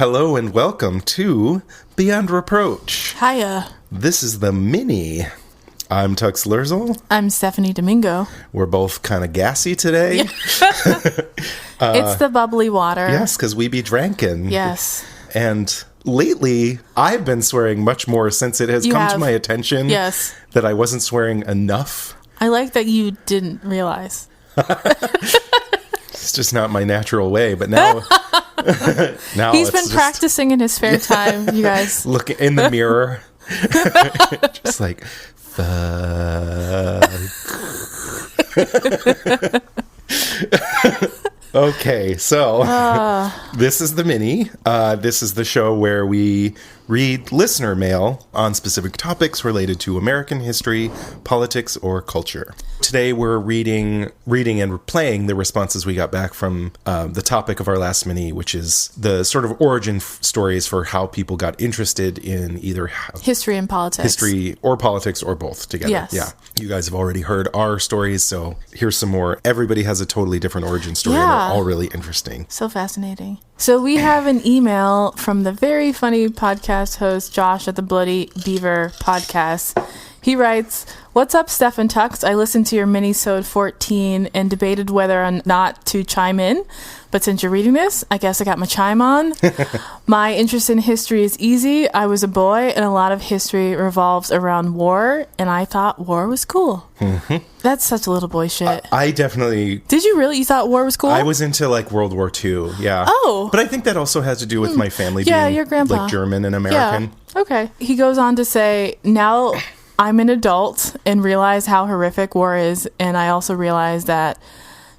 Hello and welcome to Beyond Reproach. Hiya. This is the mini. I'm Tux Lerzel. I'm Stephanie Domingo. We're both kind of gassy today. Yeah. It's the bubbly water. Yes, because we be drinking. Yes. And lately, I've been swearing much more since it has come to my attention that I wasn't swearing enough. I like that you didn't realize. It's just not my natural way, but now... now he's been practicing in his spare time, you guys. Looking in the mirror. Just like, fuck. Okay, so this is the mini. This is the show where we read listener mail on specific topics related to American history, politics, or culture. Today we're reading and playing the responses we got back from the topic of our last mini, which is the sort of origin stories for how people got interested in either history and politics. History or politics or both together. Yes. Yeah. You guys have already heard our stories, so here's some more. Everybody has a totally different origin story, and they're all really interesting. So fascinating. So we have an email from the very funny podcast host, Josh, at the Bloody Beaver Podcast. He writes, "What's up, Steph and Tux? I listened to your Minisode 14 and debated whether or not to chime in. But since you're reading this, I guess I got my chime on. My interest in history is easy. I was a boy, and a lot of history revolves around war, and I thought war was cool." Mm-hmm. That's such little boy shit. I definitely... Did you really? You thought war was cool? I was into, like, World War II, yeah. Oh. But I think that also has to do with my family being, your grandpa. like, German and American. Yeah. Okay. He goes on to say, now... I'm an adult and realize how horrific war is, and I also realize that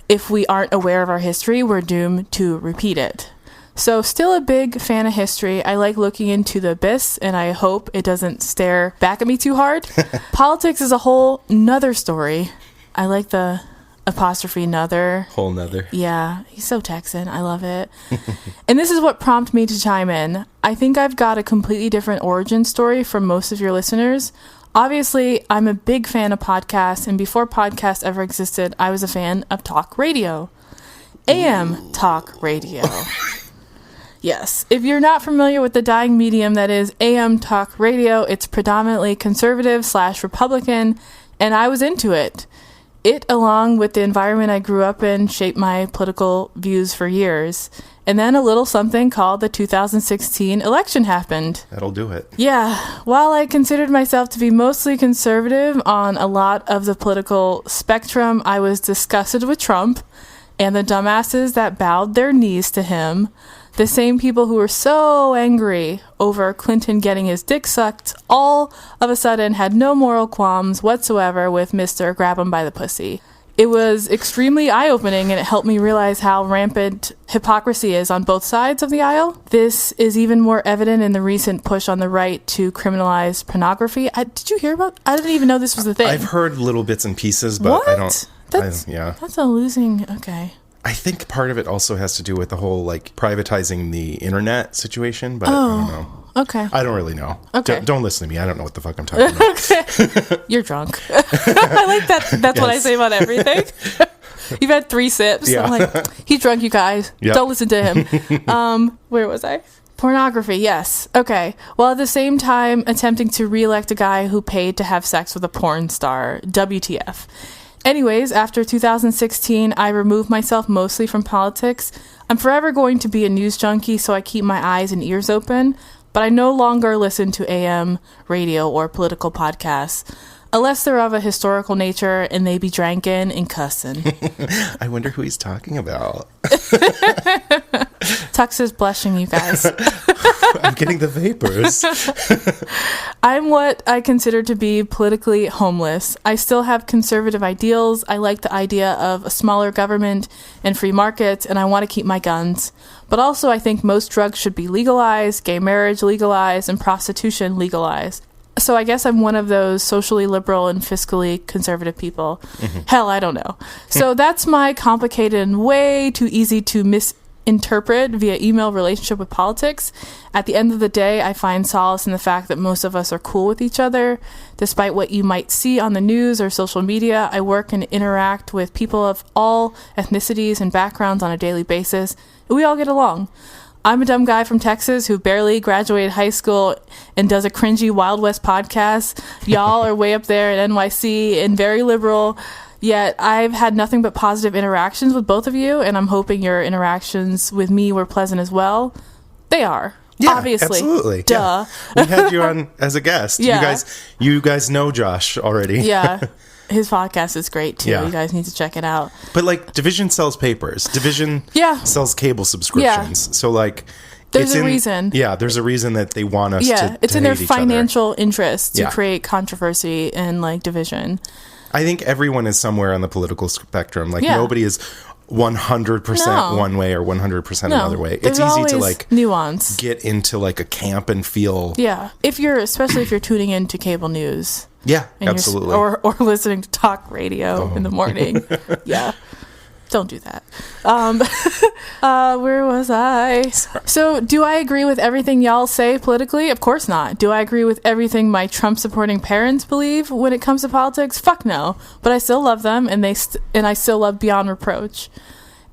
if we aren't aware of our history, we're doomed to repeat it. So still a big fan of history. I like looking into the abyss, and I hope it doesn't stare back at me too hard. Politics is a whole nother story. I like the apostrophe nother. Whole nother. Yeah, he's so Texan. I love it. And this is what prompted me to chime in. I think I've got a completely different origin story from most of your listeners. Obviously, I'm a big fan of podcasts, and before podcasts ever existed, I was a fan of talk radio. AM talk radio. Yes. If you're not familiar with the dying medium that is AM talk radio, it's predominantly conservative/Republican, and I was into it. It, along with the environment I grew up in, shaped my political views for years. And then a little something called the 2016 election happened. That'll do it. Yeah. While I considered myself to be mostly conservative on a lot of the political spectrum, I was disgusted with Trump and the dumbasses that bowed their knees to him. The same people who were so angry over Clinton getting his dick sucked all of a sudden had no moral qualms whatsoever with Mr. Grab 'em by the pussy. It was extremely eye-opening, and it helped me realize how rampant hypocrisy is on both sides of the aisle. This is even more evident in the recent push on the right to criminalize pornography. Did you hear about? I didn't even know this was a thing. I've heard little bits and pieces, but what? I don't... That's a losing... Okay. I think part of it also has to do with the whole, like, privatizing the internet situation, but I don't know. Okay. I don't really know. Okay. Don't listen to me. I don't know what the fuck I'm talking about. Okay. You're drunk. I like that. That's what I say about everything. You've had 3 sips. Yeah. I'm like, he's drunk, you guys. Yep. Don't listen to him. Where was I? Pornography, yes. Okay. While at the same time attempting to re-elect a guy who paid to have sex with a porn star. WTF. Anyways, after 2016, I removed myself mostly from politics. I'm forever going to be a news junkie, so I keep my eyes and ears open. But I no longer listen to AM radio or political podcasts, unless they're of a historical nature and they be drinking and cussing. I wonder who he's talking about. Tux is blushing, you guys. I'm getting the vapors. I'm what I consider to be politically homeless. I still have conservative ideals. I like the idea of a smaller government and free markets, and I want to keep my guns. But also, I think most drugs should be legalized, gay marriage legalized, and prostitution legalized. So I guess I'm one of those socially liberal and fiscally conservative people. Mm-hmm. Hell, I don't know. So that's my complicated and way too easy to misinterpret via email relationship with politics. At the end of the day, I find solace in the fact that most of us are cool with each other. Despite what you might see on the news or social media, I work and interact with people of all ethnicities and backgrounds on a daily basis, and we all get along. I'm a dumb guy from Texas who barely graduated high school and does a cringy Wild West podcast. Y'all are way up there at NYC and very liberal. Yet I've had nothing but positive interactions with both of you, and I'm hoping your interactions with me were pleasant as well. They are. Yeah, obviously. Absolutely. Duh. Yeah. We had you on as a guest. Yeah. You guys know Josh already. Yeah. His podcast is great too. Yeah. You guys need to check it out. But like Division sells papers. Division sells cable subscriptions. Yeah. So like there's a reason. Yeah, there's a reason that they want us to it's in their hate each other. financial interest to Yeah. create controversy and like division. I think everyone is somewhere on the political spectrum. Like nobody is 100% one way or 100% another way. It's easy to like nuance. Get into like a camp and feel especially if you're tuning into cable news. Yeah, absolutely. Or listening to talk radio in the morning. Yeah. Don't do that. Where was I? Sorry. So, do I agree with everything y'all say politically? Of course not. Do I agree with everything my Trump-supporting parents believe when it comes to politics? Fuck no. But I still love them, and I still love Beyond Reproach.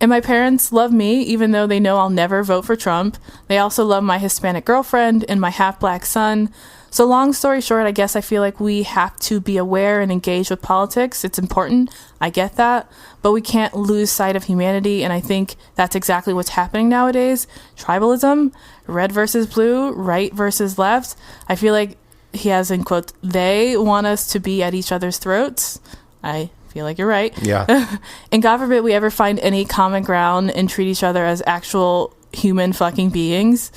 And my parents love me, even though they know I'll never vote for Trump. They also love my Hispanic girlfriend and my half-black son. So long story short, I guess I feel like we have to be aware and engage with politics. It's important. I get that. But we can't lose sight of humanity. And I think that's exactly what's happening nowadays. Tribalism, red versus blue, right versus left. I feel like he has in quotes, they want us to be at each other's throats. I feel like you're right. Yeah. And God forbid we ever find any common ground and treat each other as actual human fucking beings.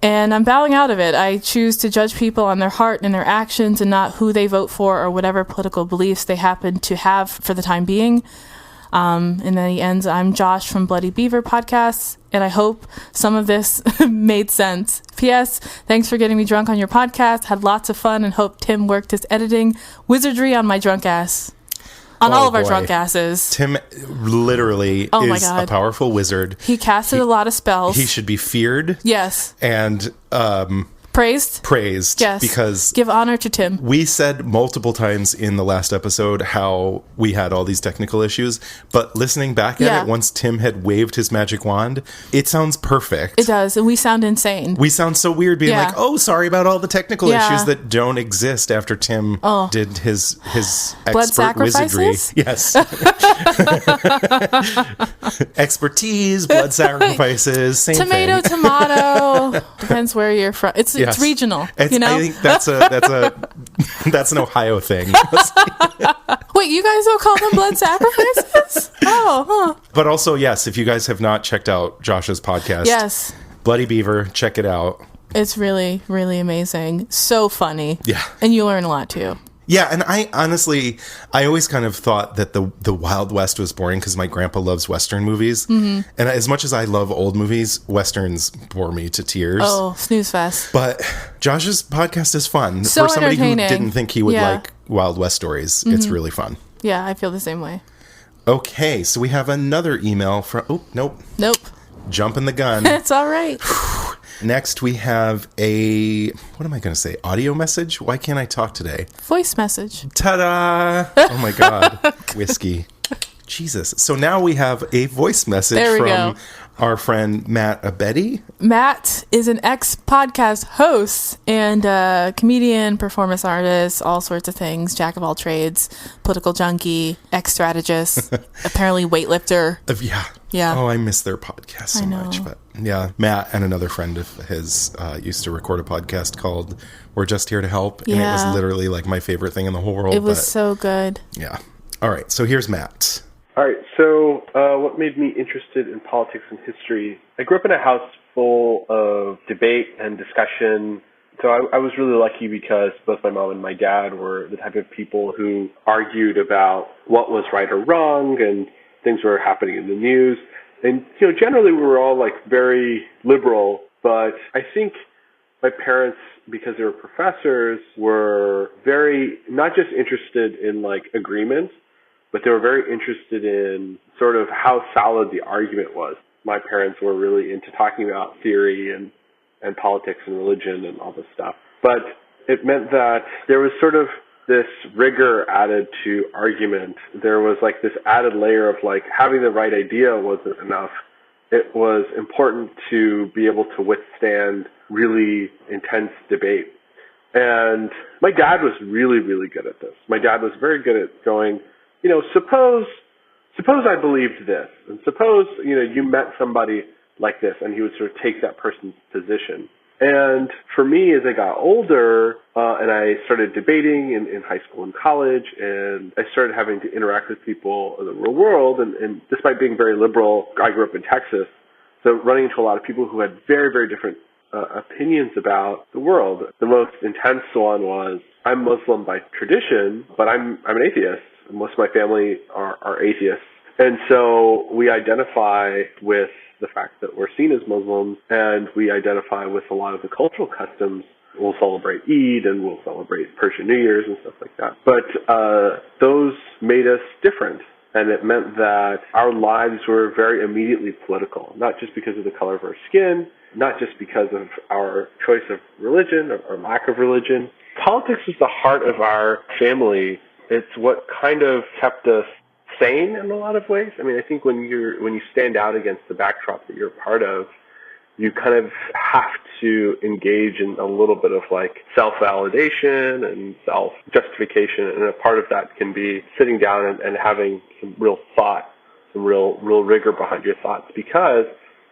And I'm bowing out of it. I choose to judge people on their heart and their actions and not who they vote for or whatever political beliefs they happen to have for the time being. And then he ends, I'm Josh from Bloody Beaver Podcast, and I hope some of this made sense. P.S. Thanks for getting me drunk on your podcast. Had lots of fun and hope Tim worked his editing wizardry on my drunk ass. On all of our drunk asses. Tim literally is a powerful wizard. He casted a lot of spells. He should be feared. Yes. And praised. Yes. Because give honor to Tim. We said multiple times in the last episode how we had all these technical issues, but listening back at it, once Tim had waved his magic wand, it sounds perfect. It does, and we sound insane. We sound so weird being like, oh, sorry about all the technical issues that don't exist after Tim did his expert wizardry. Yes. Expertise, blood sacrifices, same tomato, thing. Tomato. Depends where you're from. It's regional. You know? I think that's an Ohio thing. Wait, you guys don't call them blood sacrifices? But also, yes, if you guys have not checked out Josh's podcast, Bloody Beaver, check it out. It's really, really amazing. So funny. Yeah. And you learn a lot too. Yeah, and I always kind of thought that the Wild West was boring because my grandpa loves Western movies. Mm-hmm. And as much as I love old movies, Westerns bore me to tears. Oh, snooze fest. But Josh's podcast is fun. So for somebody who didn't think he would like Wild West stories, it's really fun. Yeah, I feel the same way. Okay, so we have another email from... Oh, nope. Jumping the gun. It's all right. Next, we have a... What am I going to say? Audio message? Why can't I talk today? Voice message. Ta-da! Oh, my God. Whiskey. Jesus. So now we have a voice message from our friend Matt Abedi. Matt is an ex-podcast host and a comedian, performance artist, all sorts of things, jack of all trades, political junkie, ex-strategist, apparently weightlifter. Yeah. Oh, I miss their podcast so much. But yeah, Matt and another friend of his used to record a podcast called We're Just Here to Help. And it was literally like my favorite thing in the whole world. It was so good. Yeah. All right. So here's Matt. All right. So what made me interested in politics and history? I grew up in a house full of debate and discussion. So I was really lucky because both my mom and my dad were the type of people who argued about what was right or wrong and things were happening in the news. And, generally we were all like very liberal, but I think my parents, because they were professors, were very, not just interested in like agreement, but they were very interested in sort of how solid the argument was. My parents were really into talking about theory and politics and religion and all this stuff. But it meant that there was sort of this rigor added to argument. There was like this added layer of like having the right idea wasn't enough. it was important to be able to withstand really intense debate. And my dad was really, really good at this. My dad was very good at going, suppose I believed this, and suppose, you met somebody like this, and he would sort of take that person's position. And for me, as I got older, and I started debating in high school and college, and I started having to interact with people in the real world, and despite being very liberal, I grew up in Texas, so running into a lot of people who had very, very different opinions about the world. The most intense one was, I'm Muslim by tradition, but I'm an atheist. Most of my family are atheists. And so we identify with the fact that we're seen as Muslims, and we identify with a lot of the cultural customs. We'll celebrate Eid, and we'll celebrate Persian New Year's and stuff like that. But those made us different. And it meant that our lives were very immediately political, not just because of the color of our skin, not just because of our choice of religion or lack of religion. Politics is the heart of our family. It's what kind of kept us sane in a lot of ways. I mean, I think when you stand out against the backdrop that you're a part of, you kind of have to engage in a little bit of like self-validation and self-justification. And a part of that can be sitting down and having some real thought, some real rigor behind your thoughts, because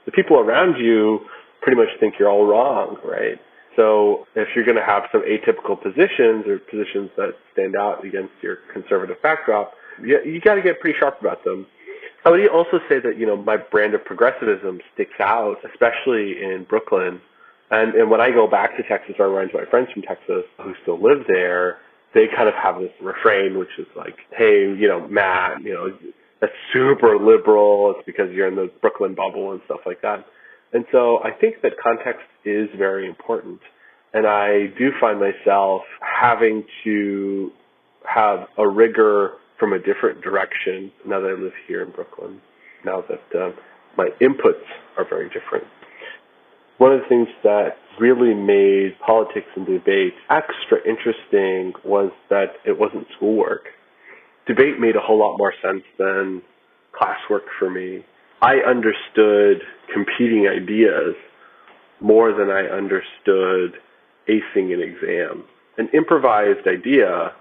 the people around you pretty much think you're all wrong, right? So if you're going to have some atypical positions or positions that stand out against your conservative backdrop, you got to get pretty sharp about them. I would also say that, my brand of progressivism sticks out, especially in Brooklyn. And when I go back to Texas, or I run into my friends from Texas who still live there, they kind of have this refrain, which is like, hey, Matt, that's super liberal. It's because you're in the Brooklyn bubble and stuff like that. And so I think that context is very important. And I do find myself having to have a rigor from a different direction now that I live here in Brooklyn, now that my inputs are very different. One of the things that really made politics and debate extra interesting was that it wasn't schoolwork. Debate made a whole lot more sense than classwork for me. I understood competing ideas more than I understood acing an exam. An improvised idea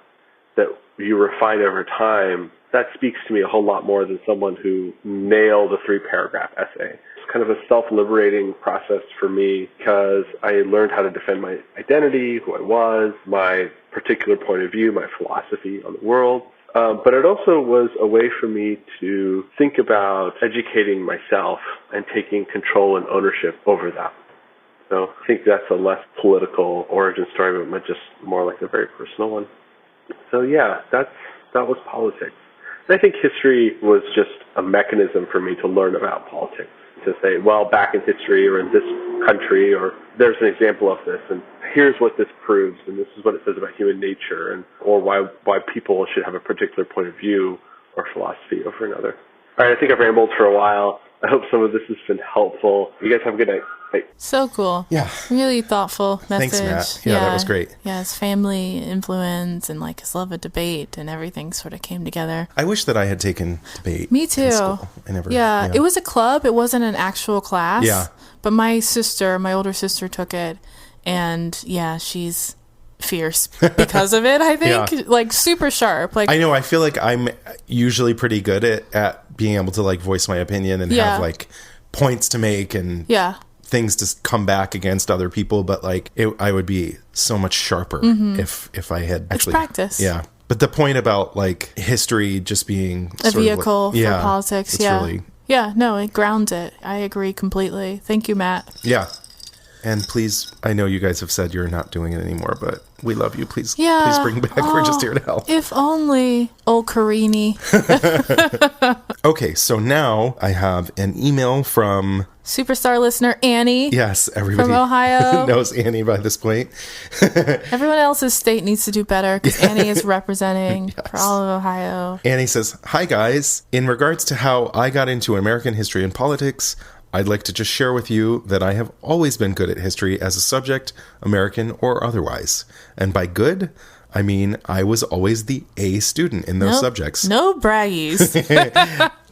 that you refine over time, that speaks to me a whole lot more than someone who nailed a 3-paragraph essay. It's kind of a self-liberating process for me because I learned how to defend my identity, who I was, my particular point of view, my philosophy on the world. But it also was a way for me to think about educating myself and taking control and ownership over that. So I think that's a less political origin story, but just more like a very personal one. So yeah, that was politics. And I think history was just a mechanism for me to learn about politics, to say, well, back in history or in this country, or there's an example of this, and here's what this proves, and this is what it says about human nature, and or why people should have a particular point of view or philosophy over another. All right, I think I've rambled for a while. I hope some of this has been helpful. You guys have a good night. Bye. So cool. Yeah. Really thoughtful message. Thanks, Matt. Yeah, that was great. Yeah, his family influence and like his love of debate and everything sort of came together. I wish that I had taken debate. Me too. In school. Yeah, it was a club. It wasn't an actual class. Yeah. But my older sister took it, and yeah, she's fierce because of it, I think. Yeah. Like super sharp. Like I know, I feel like I'm usually pretty good at being able to like voice my opinion and have like points to make and things to come back against other people, but like I would be so much sharper if I had actually practice. Yeah. But the point about like history just being a vehicle for politics, really, it grounds it. I agree completely. Thank you, Matt. Yeah. And please, I know you guys have said you're not doing it anymore, but we love you. Please bring back. We're just here to help. If only, old Carini. Okay, so now I have an email from superstar listener Annie. Yes, everybody from Ohio knows Annie by this point. Everyone else's state needs to do better because Annie is representing for all of Ohio. Annie says, "Hi guys. In regards to how I got into American history and politics, I'd like to just share with you that I have always been good at history as a subject, American or otherwise. And by good, I mean, I was always the A student in those subjects. No braggies.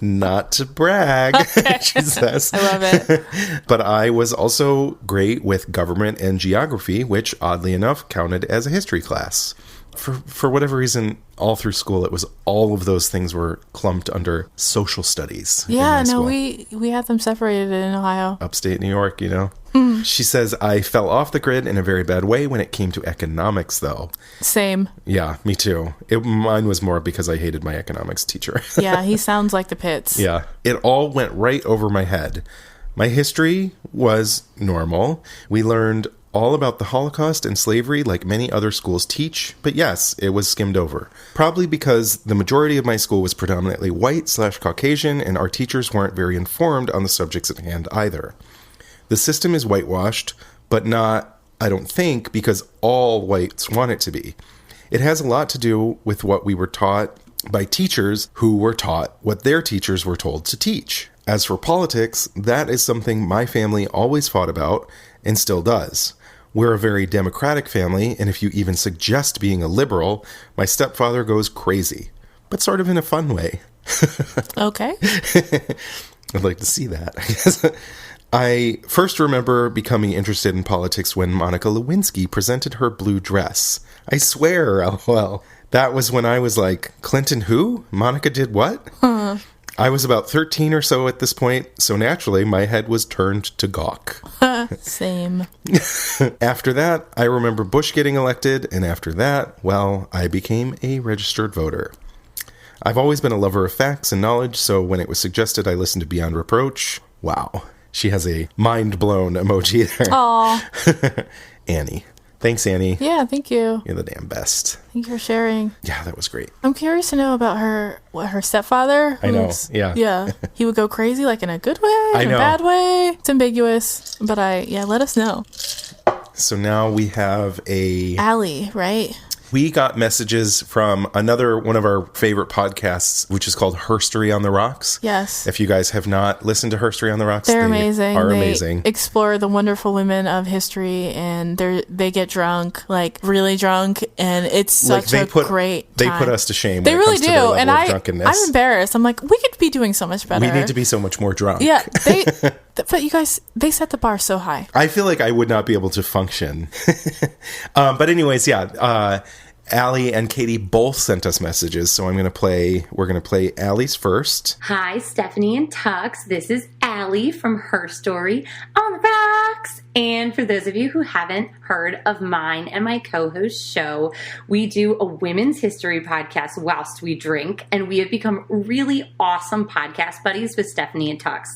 Not to brag, she says. I love it. But I was also great with government and geography, which oddly enough counted as a history class. For whatever reason, all through school, it was all of those things were clumped under social studies. Yeah, no, we had them separated in Ohio. Upstate New York, you know. She says, I fell off the grid in a very bad way when it came to economics, though. Same. Yeah, me too. Mine was more because I hated my economics teacher. Yeah, he sounds like the pits. Yeah, it all went right over my head. My history was normal. We learned all about the Holocaust and slavery like many other schools teach, but yes, it was skimmed over. Probably because the majority of my school was predominantly white/Caucasian, and our teachers weren't very informed on the subjects at hand either. The system is whitewashed, but not, I don't think, because all whites want it to be. It has a lot to do with what we were taught by teachers who were taught what their teachers were told to teach. As for politics, that is something my family always fought about and still does. We're a very democratic family, and if you even suggest being a liberal, my stepfather goes crazy, but sort of in a fun way. Okay. I'd like to see that, I guess. I first remember becoming interested in politics when Monica Lewinsky presented her blue dress. I swear, LOL. That was when I was like, Clinton who? Monica did what? I was about 13 or so at this point, so naturally my head was turned to gawk. Same. After that, I remember Bush getting elected, and after that, well, I became a registered voter. I've always been a lover of facts and knowledge, so when it was suggested I listen to Beyond Reproach, wow. She has a mind-blown emoji there. Aw. Annie. Thanks, Annie. Yeah, thank you. You're the damn best. Thank you for sharing. Yeah, that was great. I'm curious to know about her stepfather. I know, yeah. Yeah. He would go crazy, like in a good way, in know. a bad way. It's ambiguous, but let us know. So now we have Allie, right? We got messages from one of our favorite podcasts, which is called HERstory on the Rocks. Yes. If you guys have not listened to HERstory on the Rocks, they're amazing. They are they amazing. Explore the wonderful women of history, and they get drunk, like really drunk, and it's such a great time. They put us to shame. They when it really comes do, to their and level of drunkenness. I'm embarrassed. I'm like, we could be doing so much better. We need to be so much more drunk. Yeah, but you guys, they set the bar so high. I feel like I would not be able to function. But anyways, yeah. Allie and Katie both sent us messages, so we're going to play Allie's first. Hi, Stephanie and Tux. This is Allie from HERstory on the Rocks. And for those of you who haven't heard of mine and my co-host show, we do a women's history podcast whilst we drink, and we have become really awesome podcast buddies with Stephanie and Tux.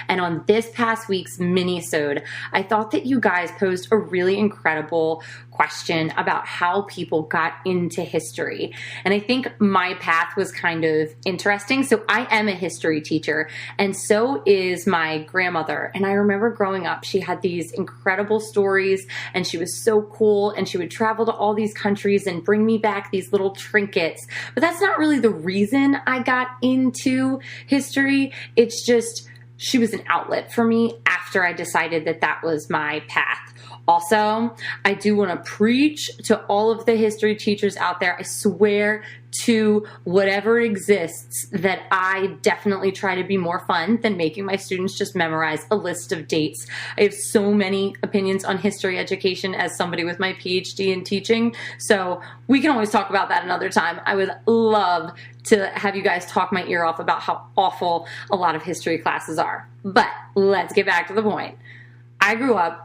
And on this past week's Minisode, I thought that you guys posed a really incredible question about how people got into history. And I think my path was kind of interesting. So I am a history teacher, and so is my grandmother. And I remember growing up, she had these incredible stories, and she was so cool, and she would travel to all these countries and bring me back these little trinkets. But that's not really the reason I got into history. It's just she was an outlet for me after I decided that that was my path. Also, I do want to preach to all of the history teachers out there. I swear to whatever exists that I definitely try to be more fun than making my students just memorize a list of dates. I have so many opinions on history education as somebody with my PhD in teaching, so we can always talk about that another time. I would love to have you guys talk my ear off about how awful a lot of history classes are. But let's get back to the point. I grew up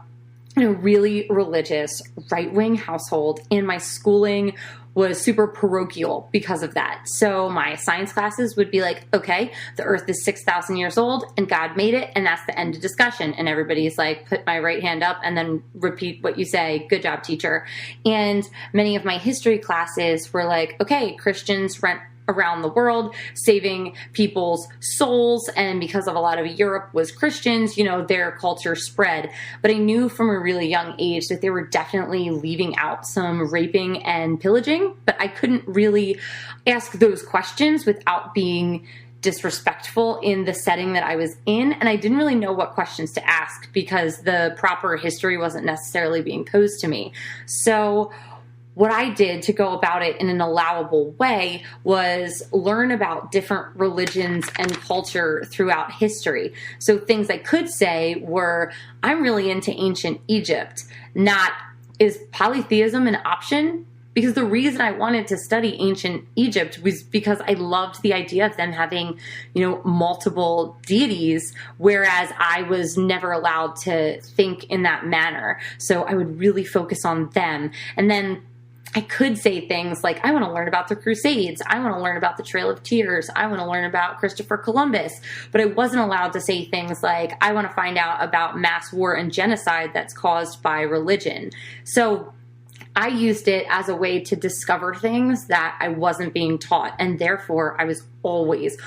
in a really religious, right-wing household, and my schooling was super parochial because of that. So my science classes would be like, okay, the earth is 6,000 years old and God made it, and that's the end of discussion. And everybody's like, put my right hand up and then repeat what you say. Good job, teacher. And many of my history classes were like, okay, Christians went around the world saving people's souls, and because of a lot of Europe was Christians, their culture spread. But I knew from a really young age that they were definitely leaving out some raping and pillaging, but I couldn't really ask those questions without being disrespectful in the setting that I was in, and I didn't really know what questions to ask because the proper history wasn't necessarily being posed to me. So what I did to go about it in an allowable way was learn about different religions and culture throughout history. So things I could say were, I'm really into ancient Egypt, not, is polytheism an option? Because the reason I wanted to study ancient Egypt was because I loved the idea of them having, multiple deities, whereas I was never allowed to think in that manner. So I would really focus on them. And then I could say things like, I want to learn about the Crusades. I want to learn about the Trail of Tears. I want to learn about Christopher Columbus. But I wasn't allowed to say things like, I want to find out about mass war and genocide that's caused by religion. So I used it as a way to discover things that I wasn't being taught. And therefore, I was always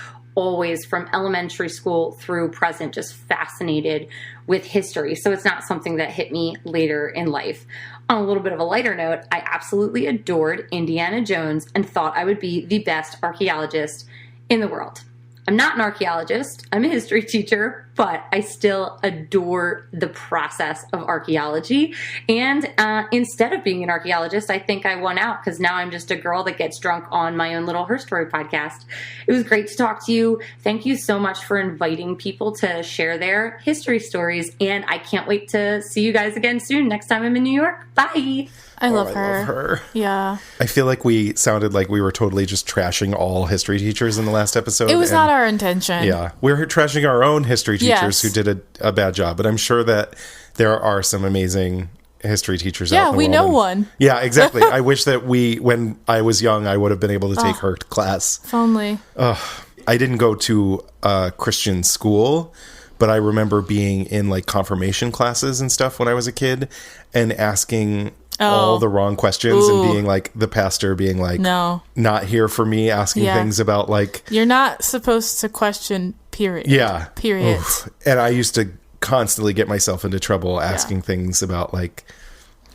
from elementary school through present, just fascinated with history. So it's not something that hit me later in life. On a little bit of a lighter note, I absolutely adored Indiana Jones and thought I would be the best archaeologist in the world. I'm not an archaeologist. I'm a history teacher, but I still adore the process of archaeology. And instead of being an archaeologist, I think I won out because now I'm just a girl that gets drunk on my own little HERstory podcast. It was great to talk to you. Thank you so much for inviting people to share their history stories. And I can't wait to see you guys again soon. Next time I'm in New York. Bye. I love I love her. Yeah. I feel like we sounded like we were totally just trashing all history teachers in the last episode. It was not our intention. Yeah. We're trashing our own history teachers Yes. who did a bad job. But I'm sure that there are some amazing history teachers out in the world. Yeah, we know one. Yeah, exactly. I wish that when I was young, I would have been able to take her class. If only. I didn't go to a Christian school, but I remember being in like confirmation classes and stuff when I was a kid and asking all the wrong questions and being like the pastor being like, no, not here for me, asking things about like, you're not supposed to question, period. Yeah. Period. Oof. And I used to constantly get myself into trouble asking things about like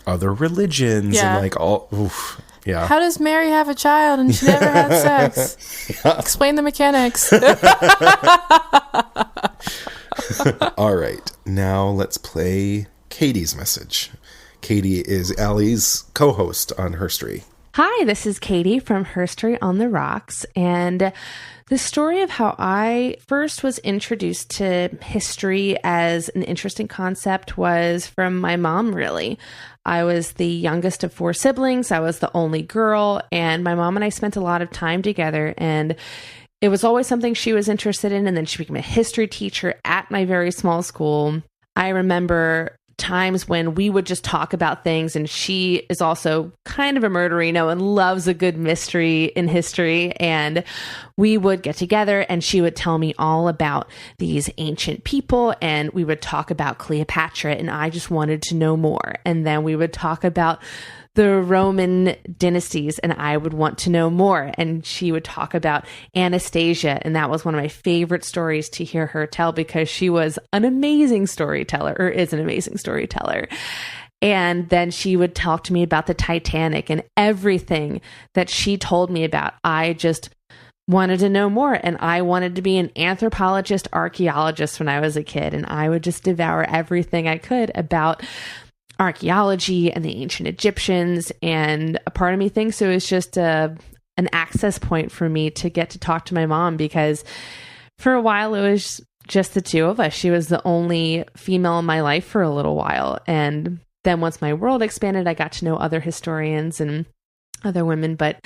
other religions and like all, oof. Yeah. How does Mary have a child and she never had sex? Explain the mechanics. All right. Now let's play Katie's message. Katie is Allie's co-host on HERstory. Hi, this is Katie from HERstory on the Rocks. And the story of how I first was introduced to history as an interesting concept was from my mom, really. I was the youngest of 4 siblings. I was the only girl, and my mom and I spent a lot of time together, and it was always something she was interested in. And then she became a history teacher at my very small school. I remember times when we would just talk about things, and she is also kind of a murderino and loves a good mystery in history, and we would get together and she would tell me all about these ancient people, and we would talk about Cleopatra, and I just wanted to know more. And then we would talk about the Roman dynasties, and I would want to know more. And she would talk about Anastasia, and that was one of my favorite stories to hear her tell because she was an amazing storyteller, or is an amazing storyteller. And then she would talk to me about the Titanic, and everything that she told me about, I just wanted to know more. And I wanted to be an anthropologist, archaeologist when I was a kid, and I would just devour everything I could about archaeology and the ancient Egyptians. And a part of me thinks it was just an access point for me to get to talk to my mom, because for a while it was just the two of us. She was the only female in my life for a little while. And then once my world expanded, I got to know other historians and other women. But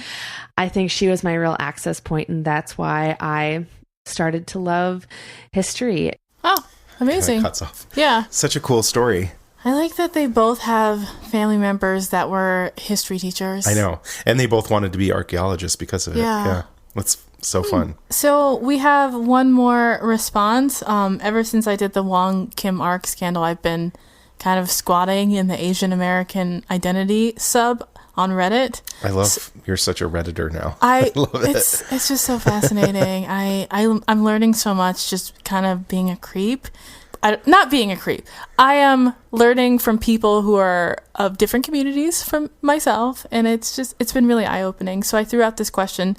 I think she was my real access point, and that's why I started to love history. Oh, amazing. Cuts off. Yeah. Such a cool story. I like that they both have family members that were history teachers. I know. And they both wanted to be archaeologists because of it. Yeah. That's so fun. So we have one more response. Ever since I did the Wong Kim Ark scandal, I've been kind of squatting in the Asian American identity sub on Reddit. I love you're such a Redditor now. I love it. It's just so fascinating. I'm learning so much just kind of being a creep. Not being a creep. I am learning from people who are of different communities from myself, and it's been really eye-opening. So I threw out this question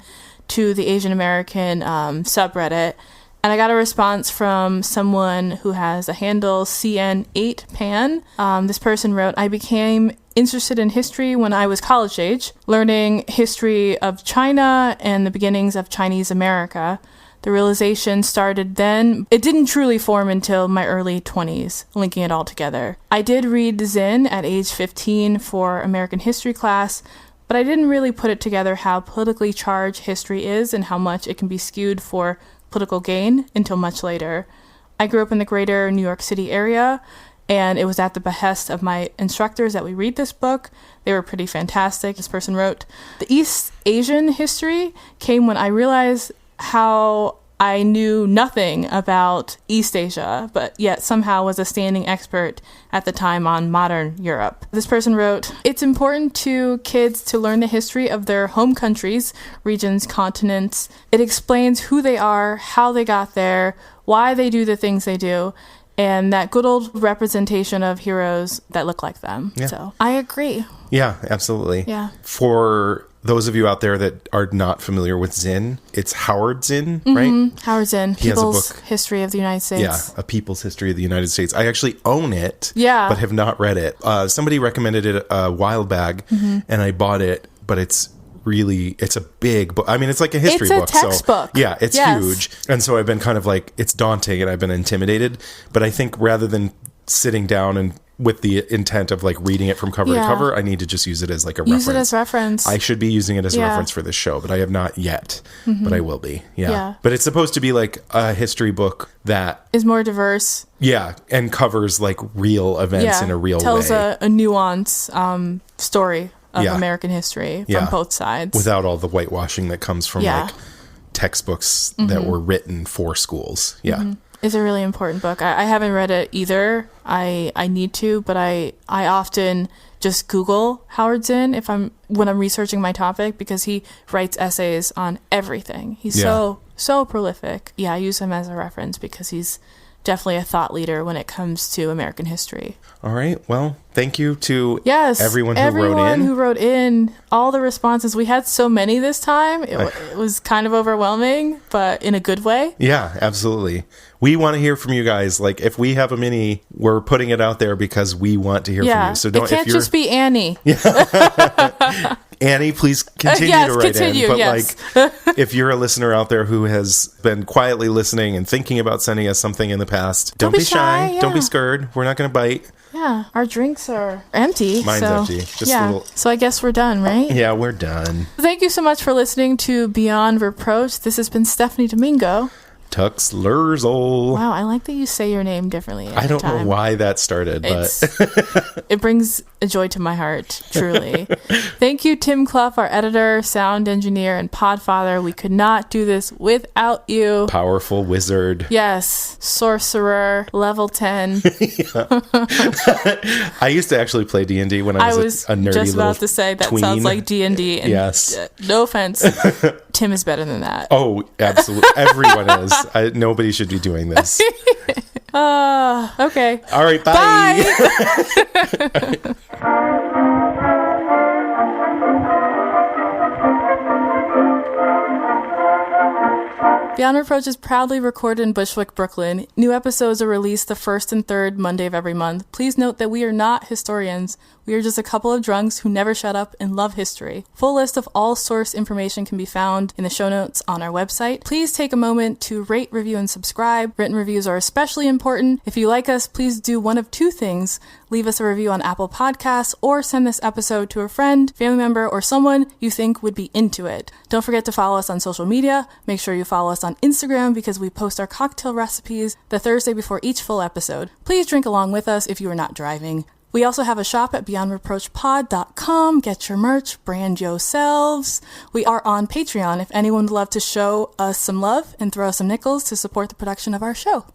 to the Asian American subreddit, and I got a response from someone who has a handle CN8pan. This person wrote, I became interested in history when I was college age, learning history of China and the beginnings of Chinese America. The realization started then. It didn't truly form until my early 20s, linking it all together. I did read Zinn at age 15 for American history class, but I didn't really put it together how politically charged history is and how much it can be skewed for political gain until much later. I grew up in the greater New York City area, and it was at the behest of my instructors that we read this book. They were pretty fantastic. This person wrote, "The East Asian history came when I realized how I knew nothing about East Asia, but yet somehow was a standing expert at the time on modern Europe." This person wrote, "It's important to kids to learn the history of their home countries, regions, continents. It explains who they are, how they got there, why they do the things they do, and that good old representation of heroes that look like them." Yeah. So I agree. Yeah, absolutely. Yeah. For those of you out there that are not familiar with Zinn, it's Howard Zinn, right? Howard Zinn, He has a People's book. History of the United States. Yeah, A People's History of the United States. I actually own it, Yeah. but have not read it. Somebody recommended it a while back, and I bought it, but it's a big book. I mean, it's like a history book. It's a textbook. So, yeah, it's Yes. huge. And so I've been kind of like, it's daunting and I've been intimidated. But I think rather than sitting down and with the intent of like reading it from cover to Yeah. cover, I need to just use it as like a Use reference. it as reference. I should be using it as a Yeah. reference for this show, but I have not yet. But I will be. Yeah. Yeah. But it's supposed to be like a history book that, Is more diverse. yeah, and covers like real events in a real tells way. a nuance story of Yeah. American history from Yeah. both sides. Without all the whitewashing that comes from Yeah. like textbooks that were written for schools. Yeah. It's a really important book. I haven't read it either. I need to, but I often just Google Howard Zinn when I'm researching my topic, because he writes essays on everything. He's so prolific. Yeah, I use him as a reference because he's definitely a thought leader when it comes to American history. All right. Well, thank you to Yes, everyone everyone who wrote in. all the responses. We had so many this time. It was kind of overwhelming, but in a good way. Yeah, absolutely. We want to hear from you guys. Like, if we have a mini, we're putting it out there because we want to hear from you. So it can't just be Annie. Annie, please continue Yes, to write continue, in. But yes. like, if you're a listener out there who has been quietly listening and thinking about sending us something in the past, don't be shy. yeah. Don't be scared. We're not going to bite. Yeah, our drinks are empty. Mine's so, empty. Just yeah. a little. So I guess we're done, right? Yeah, we're done. Thank you so much for listening to Beyond Reproach. This has been Stephanie Domingo. Tux Lurzel. Wow, I like that you say your name differently. I don't know why that started, but It brings a joy to my heart, truly. Thank you, Tim Clough, our editor, sound engineer, and podfather. We could not do this without you. powerful wizard. Yes, sorcerer, level 10. I used to actually play D&D when I was a nerdy just little about to say that tween. sounds like D&D. And Yes. No offense. Tim is better than that. Oh, absolutely. Everyone is. Nobody should be doing this. Okay. All right, bye. Beyond Reproach is proudly recorded in Bushwick, Brooklyn. New episodes are released the first and third Monday of every month. Please note that we are not historians. We are just a couple of drunks who never shut up and love history. Full list of all source information can be found in the show notes on our website. Please take a moment to rate, review, and subscribe. Written reviews are especially important. If you like us, please do one of two things. Leave us a review on Apple Podcasts or send this episode to a friend, family member, or someone you think would be into it. Don't forget to follow us on social media. Make sure you follow us on Instagram because we post our cocktail recipes the Thursday before each full episode. Please drink along with us if you are not driving. We also have a shop at beyondreproachpod.com. Get your merch, brand yourselves. We are on Patreon if anyone would love to show us some love and throw us some nickels to support the production of our show.